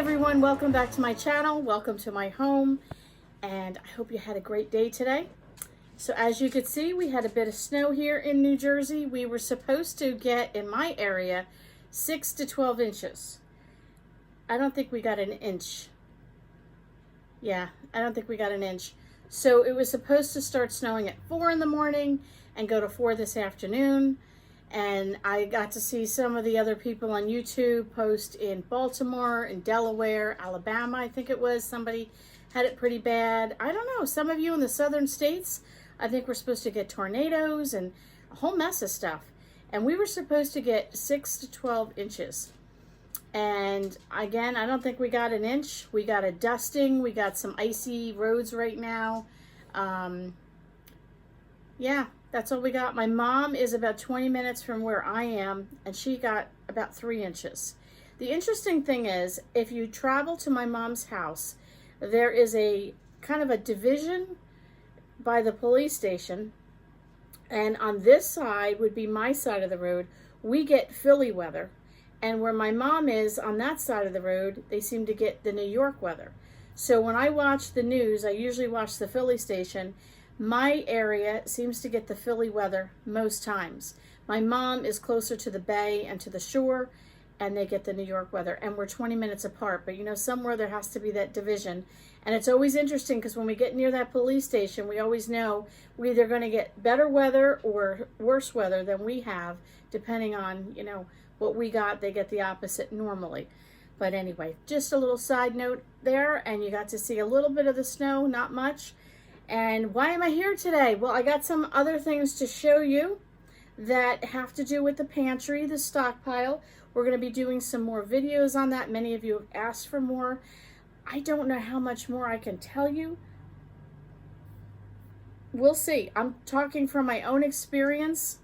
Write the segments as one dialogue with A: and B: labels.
A: everyone, welcome back to my channel. Welcome to my home, and I hope you had a great day today. So as you could see, we had a bit of snow here in New Jersey. We were supposed to get, in my area, 6 to 12 inches. I don't think we got an inch. Yeah, I don't think we got an inch. So it was supposed to start snowing at 4 in the morning and go to 4 this afternoon. And I got to see some of the other people on YouTube post in Baltimore, in Delaware, Alabama, I think it was. Somebody had it pretty bad. I don't know. Some of you in the southern states, I think we're supposed to get tornadoes and a whole mess of stuff. And we were supposed to get 6 to 12 inches. And again, I don't think we got an inch. We got a dusting. We got some icy roads right now. Yeah. That's all we got. My mom is about 20 minutes from where I am, and she got about 3 inches. The interesting thing is, if you travel to my mom's house, there is a kind of a division by the police station, and on this side would be my side of the road. We get Philly weather, and where my mom is on that side of the road, they seem to get the New York weather. So when I watch the news, I usually watch the Philly station. My area seems to get the Philly weather most times. My mom is closer to the bay and to the shore, and they get the New York weather. And we're 20 minutes apart, but you know, somewhere there has to be that division. And it's always interesting because when we get near that police station, we always know we're either going to get better weather or worse weather than we have, depending on, you know, what we got. They get the opposite normally. But anyway, just a little side note there, and you got to see a little bit of the snow, not much. And why am I here today? Well, I got some other things to show you that have to do with the pantry, the stockpile. We're going to be doing some more videos on that. Many of you have asked for more. I don't know how much more I can tell you. We'll see. I'm talking from my own experience,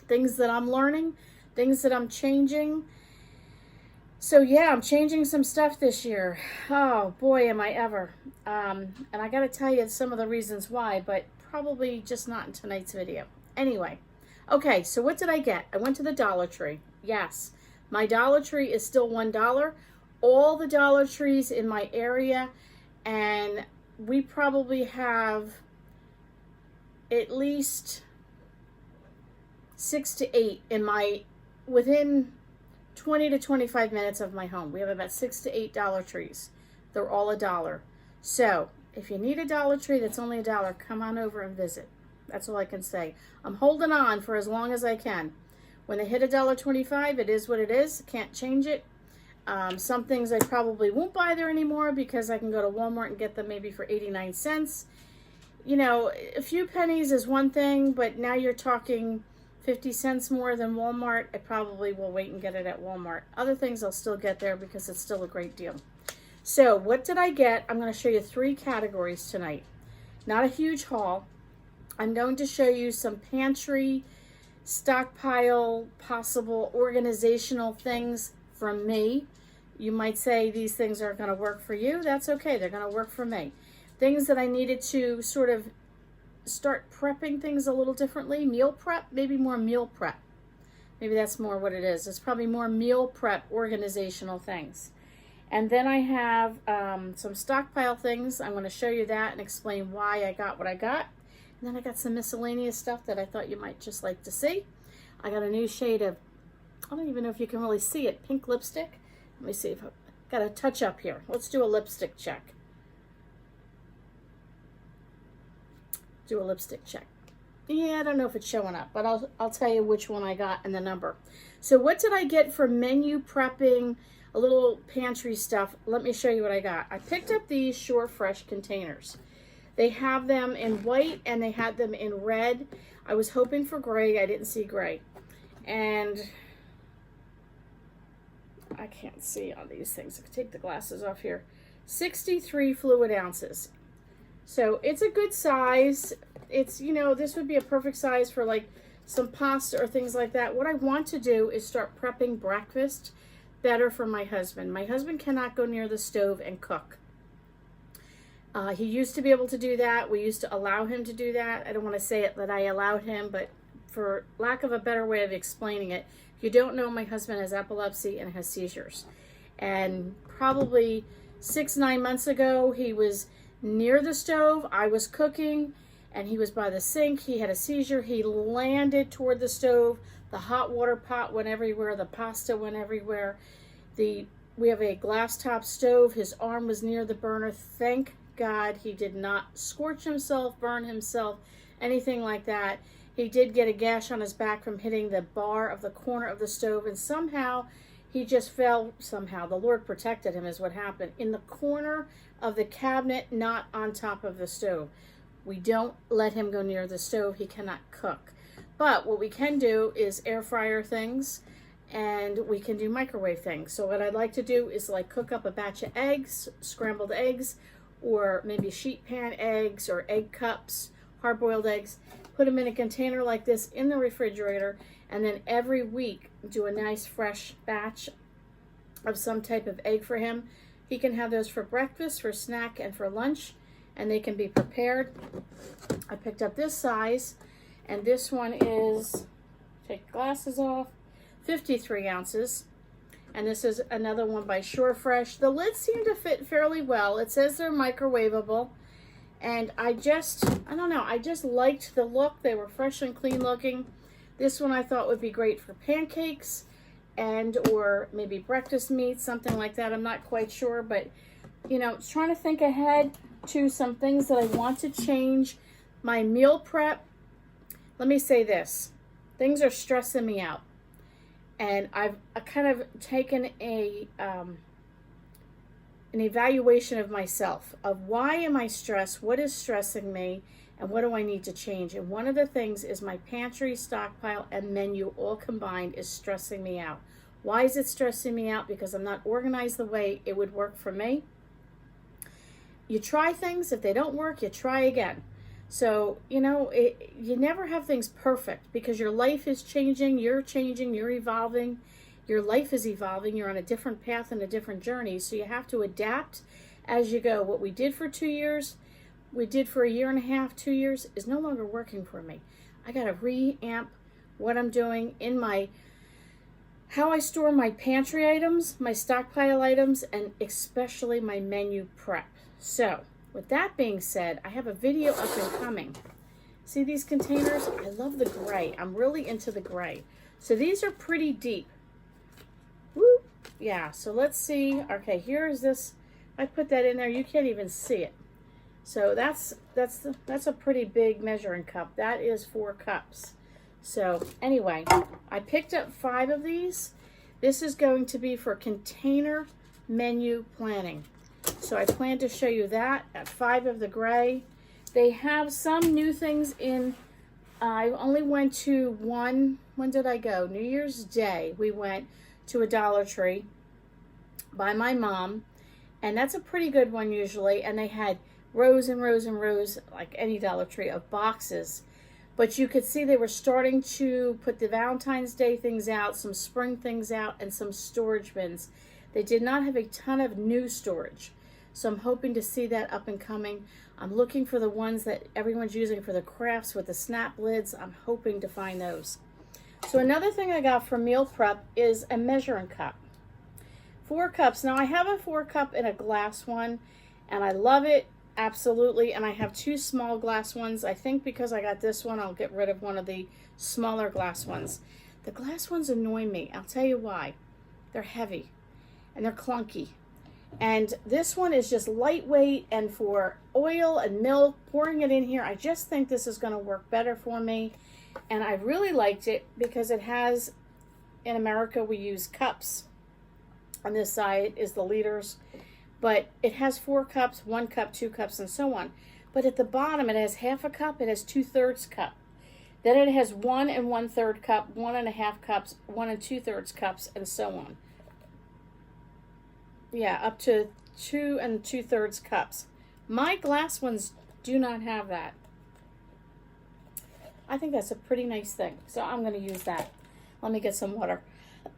A: things that I'm learning, things that I'm changing. So yeah, I'm changing some stuff this year. Oh boy, am I ever. And I gotta tell you some of the reasons why, but probably just not in tonight's video. Anyway, okay, so what did I get? I went to the Dollar Tree. Yes, my Dollar Tree is still $1. All the Dollar Trees in my area, and we probably have at least 6 to 8 in my, within 20 to 25 minutes of my home. We have about 6 to 8 Dollar Trees. They're all $1. So if you need a Dollar Tree that's only $1, come on over and visit. That's all I can say. I'm holding on for as long as I can. When they hit $1.25, it is what it is. Can't change it. Some things I probably won't buy there anymore because I can go to Walmart and get them maybe for 89 cents. You know, a few pennies is one thing, but now you're talking 50 cents more than Walmart. I probably will wait and get it at Walmart. Other things I'll still get there because it's still a great deal. So what did I get? I'm going to show you 3 categories tonight. Not a huge haul. I'm going to show you some pantry, stockpile, possible organizational things from me. You might say these things aren't going to work for you. That's okay. They're going to work for me. Things that I needed to sort of start prepping things a little differently. Meal prep, maybe more meal prep. Maybe that's more what it is. It's probably more meal prep organizational things. And then I have some stockpile things. I'm going to show you that and explain why I got what I got. And then I got some miscellaneous stuff that I thought you might just like to see. I got a new shade of, I don't even know if you can really see it, pink lipstick. Let me see if I've got a touch up here. Let's do a lipstick check. Do a lipstick check. Yeah, I don't know if it's showing up, but I'll tell you which one I got and the number. So what did I get for menu prepping, a little pantry stuff? Let me show you what I got. I picked up these Shore Fresh containers. They have them in white and they had them in red. I was hoping for gray. I didn't see gray. And I can't see on these things. I can take the glasses off here. 63 fluid ounces. So it's a good size. It's, you know, this would be a perfect size for like some pasta or things like that. What I want to do is start prepping breakfast better for my husband. My husband cannot go near the stove and cook. He used to be able to do that. We used to allow him to do that. I don't want to say it that I allowed him, but for lack of a better way of explaining it, if you don't know, my husband has epilepsy and has seizures. And probably 6-9 months ago, he was near the stove. I was cooking, and he was by the sink. He had a seizure. He landed toward the stove. The hot water pot went everywhere. The pasta went everywhere. We have a glass top stove. His arm was near the burner. Thank God he did not scorch himself, burn himself, anything like that. He did get a gash on his back from hitting the bar of the corner of the stove, and somehow he just fell. Somehow the Lord protected him is what happened, in the corner of the cabinet, not on top of the stove. We don't let him go near the stove. He cannot cook. But what we can do is air fryer things, and we can do microwave things. So what I'd like to do is like cook up a batch of eggs, scrambled eggs, or maybe sheet pan eggs or egg cups, hard-boiled eggs. Put them in a container like this in the refrigerator, and then every week do a nice fresh batch of some type of egg for him. He can have those for breakfast, for snack, and for lunch, and they can be prepared. I picked up this size, and this one is, take the glasses off, 53 ounces. And this is another one by Shore Fresh. The lids seem to fit fairly well. It says they're microwavable. And I don't know, I just liked the look. They were fresh and clean looking. This one I thought would be great for pancakes and or maybe breakfast meat, something like that. I'm not quite sure, but you know, trying to think ahead to some things that I want to change. My meal prep, let me say this, things are stressing me out. And I've kind of taken an evaluation of myself, of why am I stressed, what is stressing me, and what do I need to change. And one of the things is my pantry, stockpile, and menu all combined is stressing me out. Why is it stressing me out? Because I'm not organized the way it would work for me. You try things, if they don't work, you try again. So, you know, you never have things perfect because your life is changing, you're evolving, your life is evolving, you're on a different path and a different journey. So you have to adapt as you go. What we did for 2 years, we did for 1.5 years, 2 years, is no longer working for me. I got to re-amp what I'm doing in how I store my pantry items, my stockpile items, and especially my menu prep. So, with that being said, I have a video up and coming. See these containers? I love the gray. I'm really into the gray. So these are pretty deep. Woo! Yeah, so let's see. Okay, here is this. I put that in there. You can't even see it. So that's a pretty big measuring cup. That is 4 cups. So anyway, I picked up 5 of these. This is going to be for container menu planning. So I plan to show you that at 5 of the gray. They have some new things in. I only went to one. When did I go? New Year's Day. We went to a Dollar Tree by my mom. And that's a pretty good one usually. And they had rows and rows and rows, like any Dollar Tree, of boxes. But you could see they were starting to put the Valentine's Day things out, some spring things out, and some storage bins. They did not have a ton of new storage. So I'm hoping to see that up and coming. I'm looking for the ones that everyone's using for the crafts with the snap lids. I'm hoping to find those. So another thing I got for meal prep is a measuring cup. 4 cups. Now I have a 4 cup in a glass one, and I love it, absolutely. And I have 2 small glass ones. I think because I got this one, I'll get rid of one of the smaller glass ones. The glass ones annoy me. I'll tell you why. They're heavy and they're clunky. And this one is just lightweight, and for oil and milk, pouring it in here, I just think this is going to work better for me. And I really liked it because it has, in America, we use cups. On this side is the liters, but it has 4 cups, 1 cup, 2 cups, and so on. But at the bottom, it has half a cup, it has 2/3 cup. Then it has 1 1/3 cup, 1 1/2 cups, 1 2/3 cups, and so on. Yeah, up to 2 2/3 cups. My glass ones do not have that. I think that's a pretty nice thing. So I'm going to use that. Let me get some water.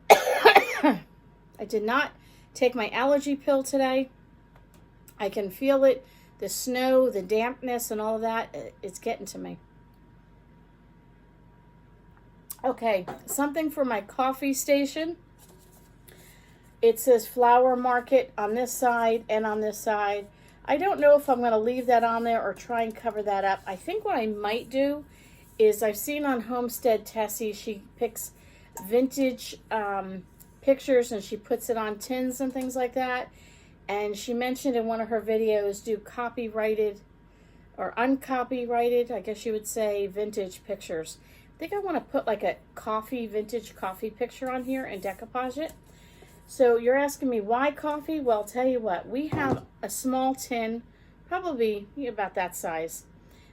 A: I did not take my allergy pill today. I can feel it. The snow, the dampness, and all of that, it's getting to me. Okay, something for my coffee station. It says Flower Market on this side and on this side. I don't know if I'm going to leave that on there or try and cover that up. I think what I might do is, I've seen on Homestead Tessie, she picks vintage pictures and she puts it on tins and things like that. And she mentioned in one of her videos, do copyrighted or uncopyrighted, I guess you would say, vintage pictures. I think I want to put like a vintage coffee picture on here and decoupage it. So you're asking me why coffee? Well, I'll tell you what, we have a small tin, probably about that size,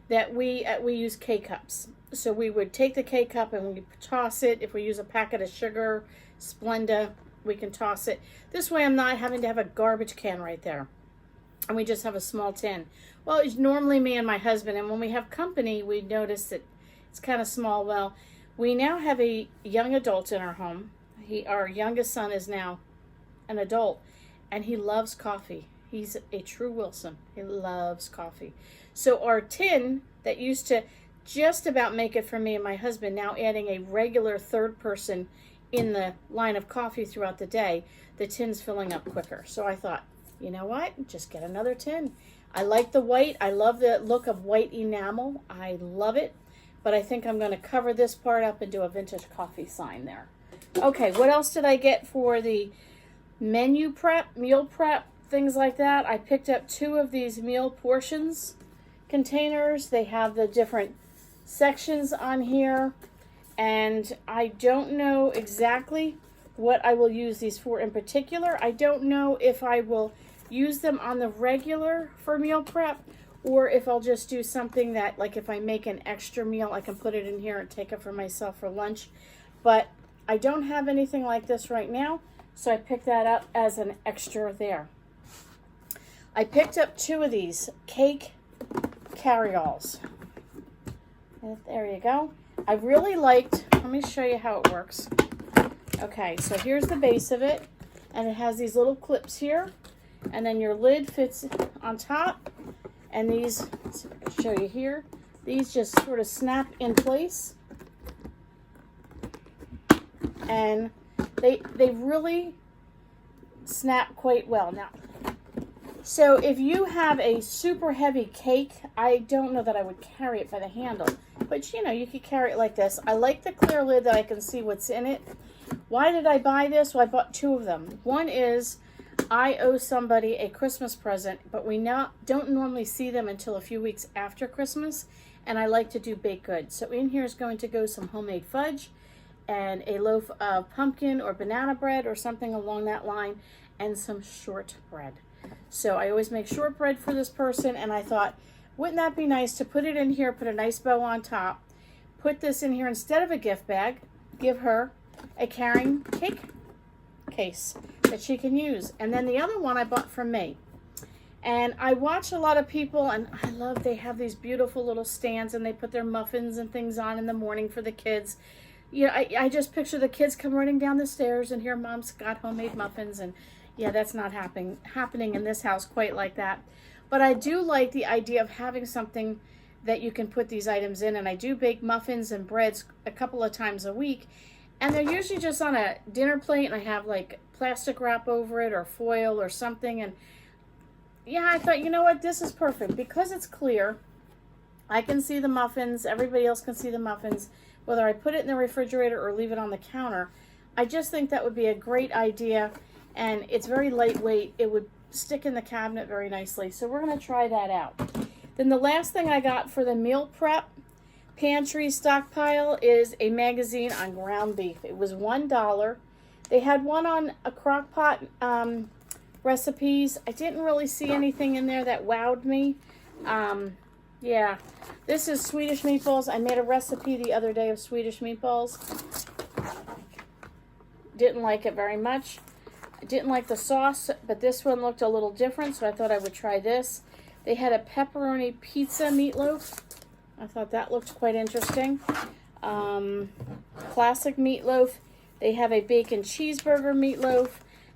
A: that we use K-cups. So we would take the K-cup and we toss it. If we use a packet of sugar, Splenda, we can toss it. This way I'm not having to have a garbage can right there. And we just have a small tin. Well, it's normally me and my husband, and when we have company, we notice that it's kind of small. Well, we now have a young adult in our home. Our youngest son is now an adult, and he loves coffee. He's a true Wilson. He loves coffee. So our tin that used to just about make it for me and my husband, now adding a regular third person in the line of coffee throughout the day, the tin's filling up quicker. So I thought, you know what? Just get another tin. I like the white. I love the look of white enamel. I love it. But I think I'm going to cover this part up and do a vintage coffee sign there. Okay, what else did I get for the menu prep, meal prep, things like that? I picked up 2 of these meal portions containers. They have the different sections on here. And I don't know exactly what I will use these for in particular. I don't know if I will use them on the regular for meal prep, or if I'll just do something that, like if I make an extra meal, I can put it in here and take it for myself for lunch. But I don't have anything like this right now, so I picked that up as an extra there. I picked up 2 of these cake carryalls. There you go. I really liked, let me show you how it works. Okay, so here's the base of it, and it has these little clips here, and then your lid fits on top, and these, let's see if I can show you here, these just sort of snap in place, and they really snap quite well. Now, so if you have a super heavy cake, I don't know that I would carry it by the handle, but you know, you could carry it like this. I like the clear lid that I can see what's in it. Why did I buy this? Well, I bought 2 of them. One is I owe somebody a Christmas present, but we don't normally see them until a few weeks after Christmas, and I like to do baked goods. So in here is going to go some homemade fudge and a loaf of pumpkin or banana bread or something along that line, and some shortbread. So I always make shortbread for this person, and I thought, wouldn't that be nice to put it in here, put a nice bow on top, put this in here instead of a gift bag, give her a carrying cake case that she can use. And then the other one I bought from me. And I watch a lot of people, and I love, they have these beautiful little stands, and they put their muffins and things on in the morning for the kids. You know, I just picture the kids come running down the stairs and here Mom's got homemade muffins, and yeah, that's not happening in this house quite like that. But I do like the idea of having something that you can put these items in, and I do bake muffins and breads a couple of times a week, and they're usually just on a dinner plate, and I have like plastic wrap over it or foil or something. And yeah, I thought, you know what, this is perfect because it's clear. I can see the muffins, everybody else can see the muffins, whether I put it in the refrigerator or leave it on the counter. I just think that would be a great idea, and it's very lightweight. It would stick in the cabinet very nicely. So we're going to try that out. Then the last thing I got for the meal prep Pantry Stockpile is a magazine on ground beef. It was $1. They had one on a crock pot recipes. I didn't really see anything in there that wowed me. Yeah, this is Swedish meatballs. I made a recipe the other day of Swedish meatballs. Didn't like it very much. I didn't like the sauce, but this one looked a little different, so I thought I would try this. They had a pepperoni pizza meatloaf. I thought that looked quite interesting. Classic meatloaf. They have a bacon cheeseburger meatloaf,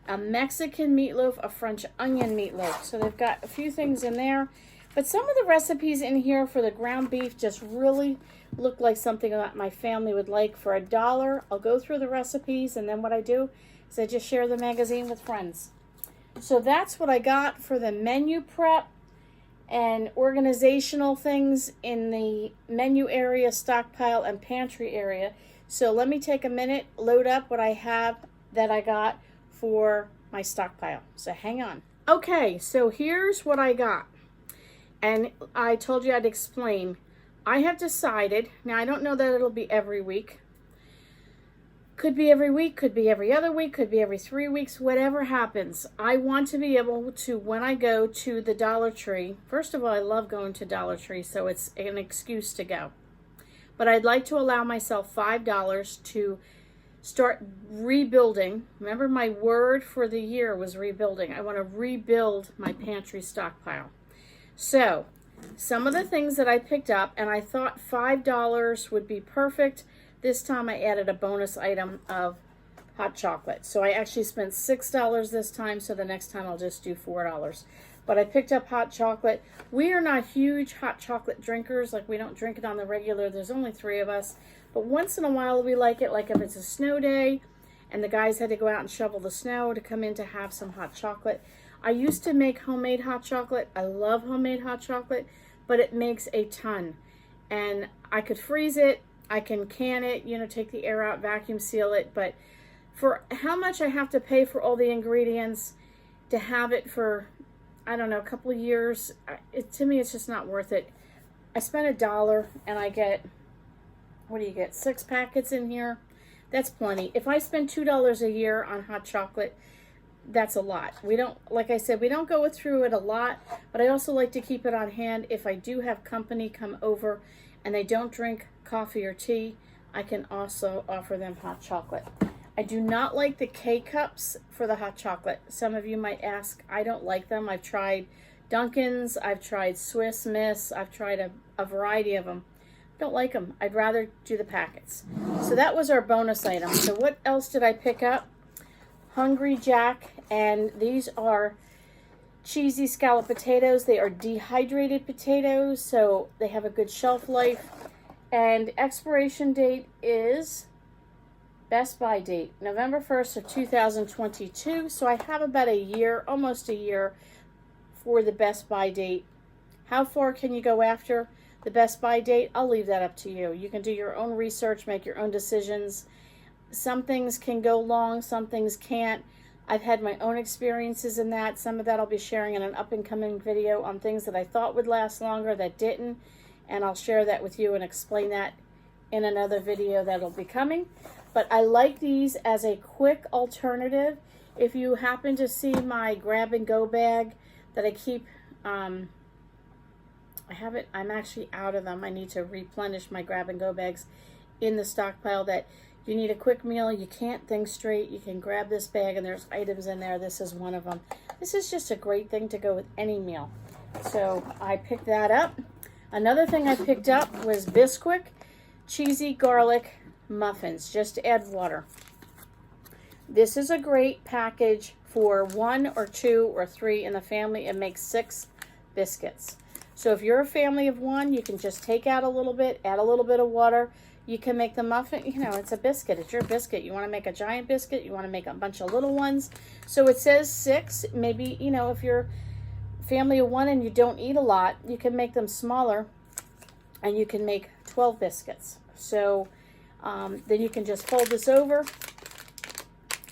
A: a Mexican meatloaf, a French onion meatloaf. So they've got a few things in there. But some of the recipes in here for the ground beef just really look like something that my family would like. For $1, I'll go through the recipes, and then what I do because I just share the magazine with friends. So that's what I got for the menu prep and organizational things in the menu area, stockpile, and pantry area. So let me take a minute, load up what I have that I got for my stockpile. So hang on. Okay, so here's what I got. And I told you I'd explain. I have decided, now I don't know that it'll be every week. Could be every week, could be every other week, could be every 3 weeks, whatever happens. I want to be able to, when I go to the Dollar Tree, first of all, I love going to Dollar Tree, so it's an excuse to go. But I'd like to allow myself $5 to start rebuilding. Remember, my word for the year was rebuilding. I want to rebuild my pantry stockpile. So, some of the things that I picked up, and I thought $5 would be perfect. This time I added a bonus item of hot chocolate. So I actually spent $6 this time, so the next time I'll just do $4. But I picked up hot chocolate. We are not huge hot chocolate drinkers. Like, we don't drink it on the regular. There's only 3 of us. But once in a while we like it, like if it's a snow day and the guys had to go out and shovel the snow to come in to have some hot chocolate. I used to make homemade hot chocolate. I love homemade hot chocolate, but it makes a ton. And I could freeze it. I can can it, you know, take the air out, vacuum seal it. But for how much I have to pay for all the ingredients to have it for, I don't know, a couple of years, to me, it's just not worth it. I spent $1 and I get, what do you get, 6 packets in here? That's plenty. If I spend $2 a year on hot chocolate, that's a lot. We don't, like I said, we don't go through it a lot, but I also like to keep it on hand. If I do have company come over and they don't drink coffee or tea, I can also offer them hot chocolate. I do not like the K-cups for the hot chocolate. Some of you might ask, I don't like them. I've tried Dunkin's, I've tried Swiss Miss, I've tried a variety of them. Don't like them. I'd rather do the packets. So that was our bonus item. So what else did I pick up? Hungry Jack, and these are cheesy scallop potatoes. They are dehydrated potatoes, so they have a good shelf life. And expiration date is best by date, November 1st of 2022. So I have about a year, almost a year, for the best by date. How far can you go after the best by date? I'll leave that up to you. You can do your own research, make your own decisions. Some things can go long, some things can't. I've had my own experiences in that. Some of that I'll be sharing in an up-and-coming video on things that I thought would last longer that didn't. And I'll share that with you and explain that in another video that'll be coming. But I like these as a quick alternative. If you happen to see my grab-and-go bag that I keep, I have it, I'm actually out of them. I need to replenish my grab-and-go bags in the stockpile that you need a quick meal, you can't think straight, you can grab this bag and there's items in there. This is one of them. This is just a great thing to go with any meal. So I picked that up. Another thing I picked up was Bisquick cheesy garlic muffins, just to add water. This is a great package for 1 or 2 or 3 in the family. It makes 6 biscuits. So if you're a family of 1, you can just take out a little bit, add a little bit of water. You can make the muffin, you know, it's a biscuit. It's your biscuit. You want to make a giant biscuit. You want to make a bunch of little ones. So it says 6. Maybe, you know, if you're family of 1 and you don't eat a lot, you can make them smaller and you can make 12 biscuits. So then you can just fold this over,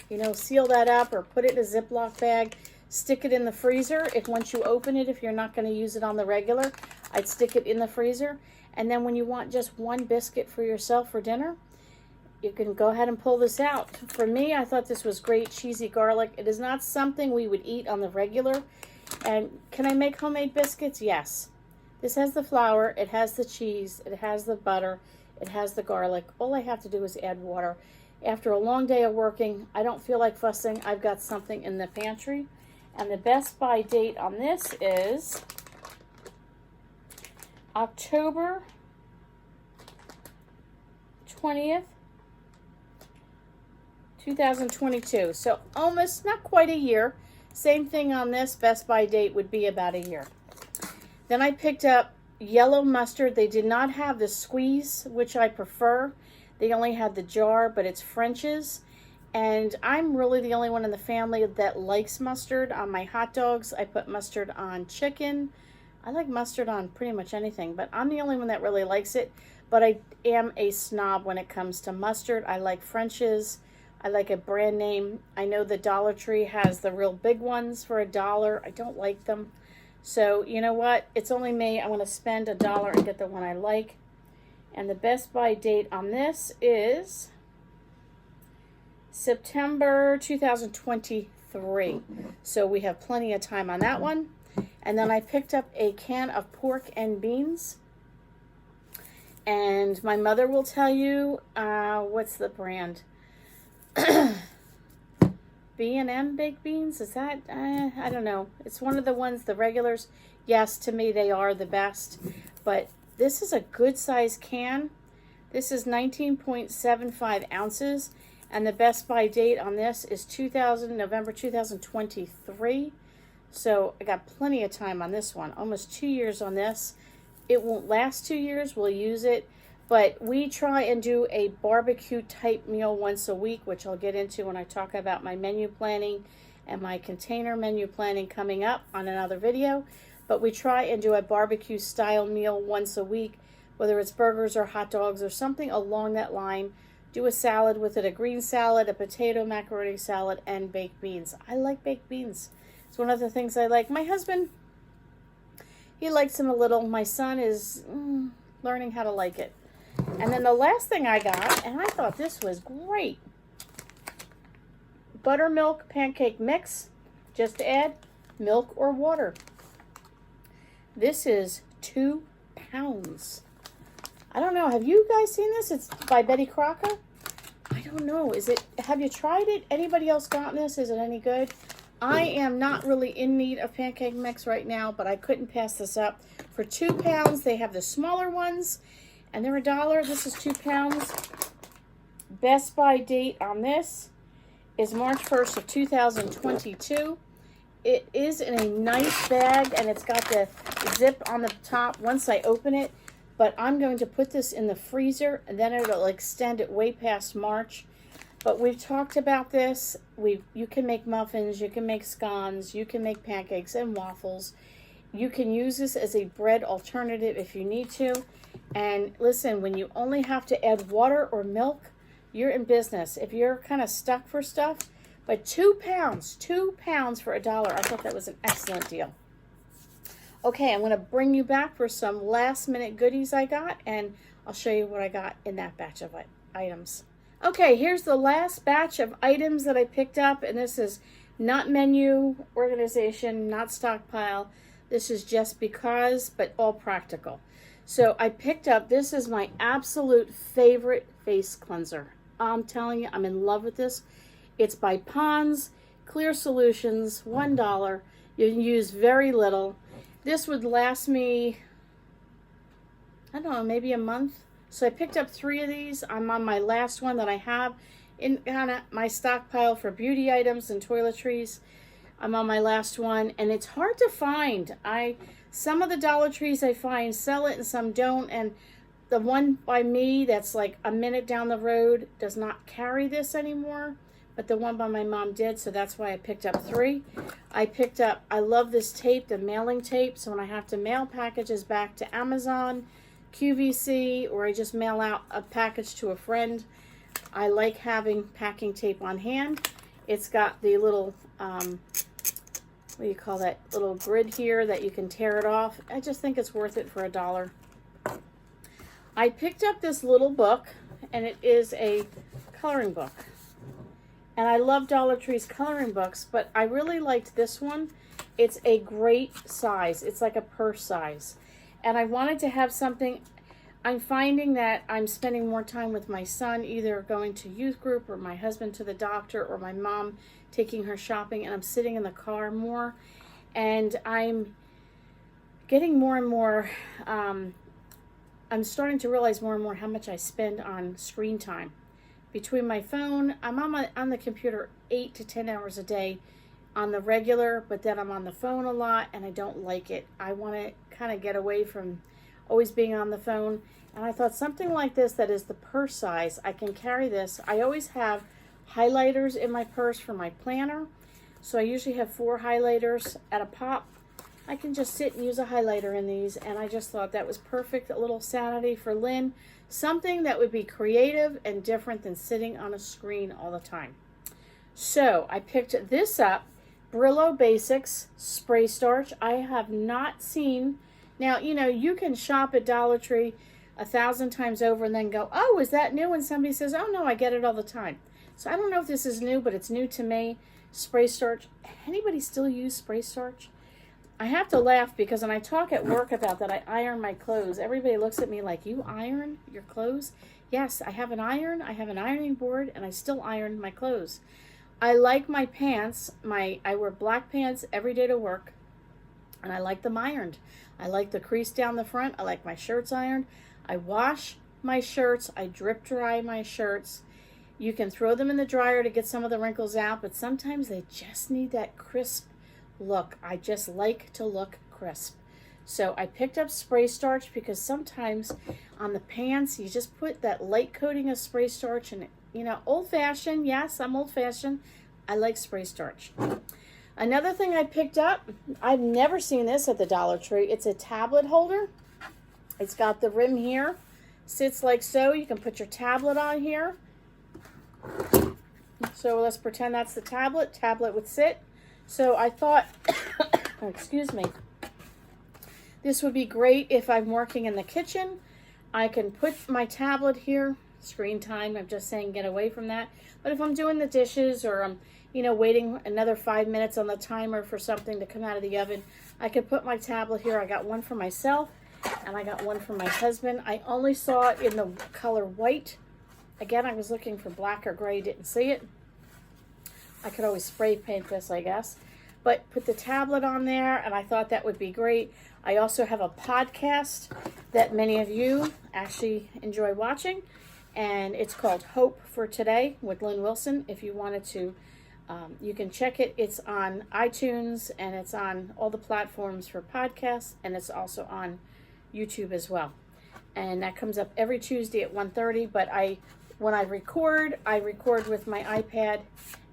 A: you know, seal that up or put it in a Ziploc bag, stick it in the freezer. If once you open it, if you're not going to use it on the regular, I'd stick it in the freezer. And then when you want just 1 biscuit for yourself for dinner, you can go ahead and pull this out. For me, I thought this was great, cheesy garlic. It is not something we would eat on the regular. And can I make homemade biscuits? Yes. This has the flour, it has the cheese, it has the butter, it has the garlic. All I have to do is add water. After a long day of working, I don't feel like fussing. I've got something in the pantry. And the best by date on this is October 20th, 2022. So almost, not quite a year. Same thing on this. Best by date would be about a year. Then I picked up yellow mustard. They did not have the squeeze, which I prefer. They only had the jar, but it's French's. And I'm really the only one in the family that likes mustard on my hot dogs. I put mustard on chicken. I like mustard on pretty much anything, but I'm the only one that really likes it. But I am a snob when it comes to mustard. I like French's. I like a brand name. I know the Dollar Tree has the real big ones for $1. I don't like them. So, you know what? It's only me. I'm going to spend $1 and get the one I like. And the best by date on this is September 2023. So we have plenty of time on that one. And then I picked up a can of pork and beans. And my mother will tell you, what's the brand? B&M baked beans, is that, I don't know. It's one of the ones, the regulars. Yes, to me they are the best. But this is a good size can. This is 19.75 ounces. And the best by date on this is November 2023. So I got plenty of time on this one. Almost 2 years on this. It won't last 2 years. We'll use it. But we try and do a barbecue type meal once a week, which I'll get into when I talk about my menu planning and my container menu planning coming up on another video. But we try and do a barbecue style meal once a week, whether it's burgers or hot dogs or something along that line. Do a salad with it, a green salad, a potato macaroni salad, and baked beans. I like baked beans. It's one of the things I like. My husband, he likes them a little. My son is learning how to like it. And then the last thing I got, and I thought this was great, buttermilk pancake mix. Just to add milk or water. This is 2 pounds. I don't know. Have you guys seen this? It's by Betty Crocker. I don't know. Have you tried it? Anybody else gotten this? Is it any good? I am not really in need of pancake mix right now, but I couldn't pass this up. For 2 pounds, they have the smaller ones, and they're $1. This is 2 pounds. Best by date on this is March 1st of 2022. It is in a nice bag, and it's got the zip on the top once I open it. But I'm going to put this in the freezer, and then it'll extend it way past March. But we've talked about this. You can make muffins, you can make scones, you can make pancakes and waffles. You can use this as a bread alternative if you need to. And listen, when you only have to add water or milk, you're in business. If you're kind of stuck for stuff, but 2 pounds for $1. I thought that was an excellent deal. Okay, I'm going to bring you back for some last minute goodies I got, and I'll show you what I got in that batch of items. Okay, here's the last batch of items that I picked up, and this is not menu organization, not stockpile. This is just because, but all practical. So I picked up, this is my absolute favorite face cleanser. I'm telling you, I'm in love with this. It's by Pond's Clear Solutions, $1. You can use very little. This would last me, I don't know, maybe a month. So I picked up 3 of these. I'm on my last one that I have in kind of my stockpile for beauty items and toiletries. I'm on my last one, and it's hard to find. Some of the Dollar Trees I find sell it and some don't, and the one by me that's like a minute down the road does not carry this anymore. But the one by my mom did, so that's why I picked up 3. I love this tape, the mailing tape, so when I have to mail packages back to Amazon, QVC, or I just mail out a package to a friend, I like having packing tape on hand. It's got the little, what do you call that, little grid here that you can tear it off. I just think it's worth it for $1. I picked up this little book, and it is a coloring book. And I love Dollar Tree's coloring books, but I really liked this one. It's a great size. It's like a purse size. And I wanted to have something. I'm finding that I'm spending more time with my son, either going to youth group or my husband to the doctor or my mom taking her shopping, and I'm sitting in the car more. And I'm getting more and more, I'm starting to realize more and more how much I spend on screen time. Between my phone, I'm on the computer 8 to 10 hours a day on the regular, but then I'm on the phone a lot, and I don't like it. I want to kind of get away from always being on the phone, and I thought something like this that is the purse size, I can carry this. I always have highlighters in my purse for my planner. So I usually have 4 highlighters at a pop. I can just sit and use a highlighter in these, and I just thought that was perfect. A little sanity for Lynn. Something that would be creative and different than sitting on a screen all the time. So I picked this up, Brillo Basics Spray Starch. I have not seen, now, you know, you can shop at Dollar Tree 1,000 times over and then go, oh, is that new? And somebody says, oh no, I get it all the time. So I don't know if this is new, but it's new to me. Spray starch. Anybody still use spray starch? I have to laugh because when I talk at work about that, I iron my clothes. Everybody looks at me like, you iron your clothes? Yes, I have an iron, I have an ironing board, and I still iron my clothes. I like my pants. I wear black pants every day to work, and I like them ironed. I like the crease down the front. I like my shirts ironed. I wash my shirts. I drip dry my shirts. You can throw them in the dryer to get some of the wrinkles out, but sometimes they just need that crisp look. I just like to look crisp. So I picked up spray starch because sometimes on the pants, you just put that light coating of spray starch and, you know, old-fashioned. Yes, I'm old-fashioned. I like spray starch. Another thing I picked up, I've never seen this at the Dollar Tree. It's a tablet holder. It's got the rim here. Sits like so. You can put your tablet on here. So let's pretend that's the tablet. Tablet would sit. So I thought, excuse me, this would be great if I'm working in the kitchen. I can put my tablet here. Screen time, I'm just saying get away from that. But if I'm doing the dishes or I'm, you know, waiting another 5 minutes on the timer for something to come out of the oven, I could put my tablet here. I got one for myself and I got one for my husband. I only saw it in the color white. Again, I was looking for black or gray, didn't see it. I could always spray paint this, I guess. But put the tablet on there, and I thought that would be great. I also have a podcast that many of you actually enjoy watching, and it's called Hope for Today with Lynn Wilson. If you wanted to, you can check it. It's on iTunes, and it's on all the platforms for podcasts, and it's also on YouTube as well. And that comes up every Tuesday at 1:30, but when I record with my iPad,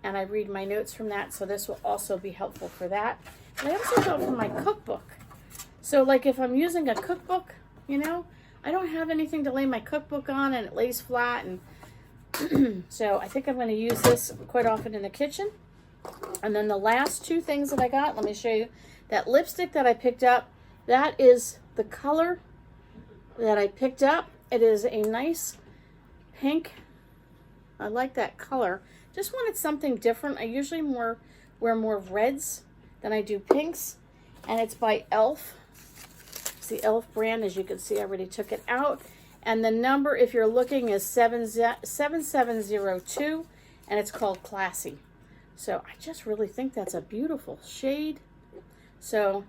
A: and I read my notes from that, so this will also be helpful for that. And I also go for my cookbook. So like if I'm using a cookbook, you know, I don't have anything to lay my cookbook on and it lays flat. And so I think I'm going to use this quite often in the kitchen. And then the last 2 things that I got, let me show you. That lipstick that I picked up, that is the color that I picked up. It is a nice pink. I like that color. Just wanted something different. I usually wear more reds than I do pinks. And it's by e.l.f. It's the e.l.f. brand. As you can see, I already took it out. And the number, if you're looking, is 7702. And it's called Classy. So I just really think that's a beautiful shade. So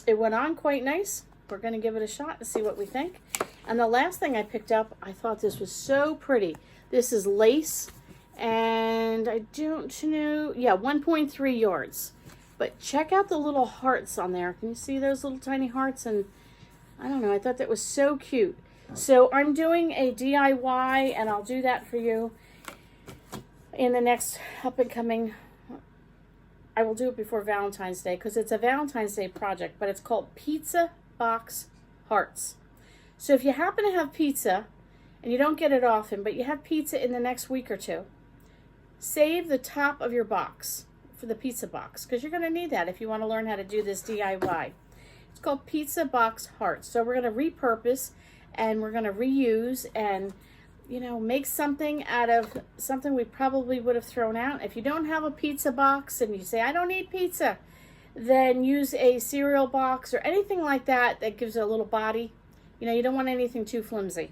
A: it went on quite nice. We're going to give it a shot and see what we think. And the last thing I picked up, I thought this was so pretty. This is lace. And I don't know, yeah, 1.3 yards. But check out the little hearts on there. Can you see those little tiny hearts? And I don't know, I thought that was so cute. So I'm doing a DIY, and I'll do that for you in the next up and coming. I will do it before Valentine's Day because it's a Valentine's Day project, but it's called Pizza Box Hearts. So if you happen to have pizza, and you don't get it often, but you have pizza in the next week or 2, save the top of your box for the pizza box because you're going to need that if you want to learn how to do this DIY. It's called Pizza Box Hearts. So we're going to repurpose and we're going to reuse and, you know, make something out of something we probably would have thrown out. If you don't have a pizza box and you say, I don't need pizza, then use a cereal box or anything like that that gives it a little body. You know, you don't want anything too flimsy.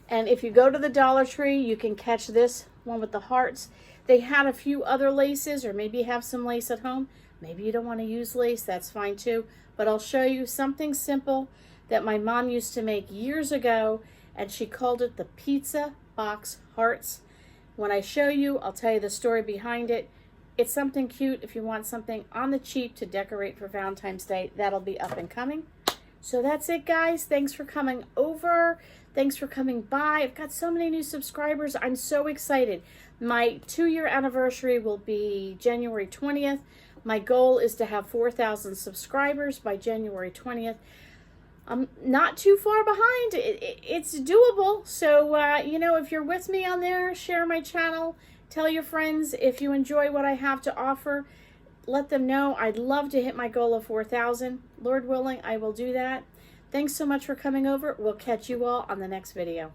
A: And if you go to the Dollar Tree, you can catch this one with the hearts. They had a few other laces, or maybe you have some lace at home. Maybe you don't want to use lace, that's fine too. But I'll show you something simple that my mom used to make years ago, and she called it the Pizza Box Hearts. When I show you, I'll tell you the story behind it. It's something cute if you want something on the cheap to decorate for Valentine's Day. That'll be up and coming. So that's it, guys. Thanks for coming over. Thanks for coming by. I've got so many new subscribers. I'm so excited. My 2-year anniversary will be January 20th. My goal is to have 4,000 subscribers by January 20th. I'm not too far behind. It's doable. So, you know, if you're with me on there, share my channel. Tell your friends if you enjoy what I have to offer. Let them know. I'd love to hit my goal of 4,000. Lord willing, I will do that. Thanks so much for coming over. We'll catch you all on the next video.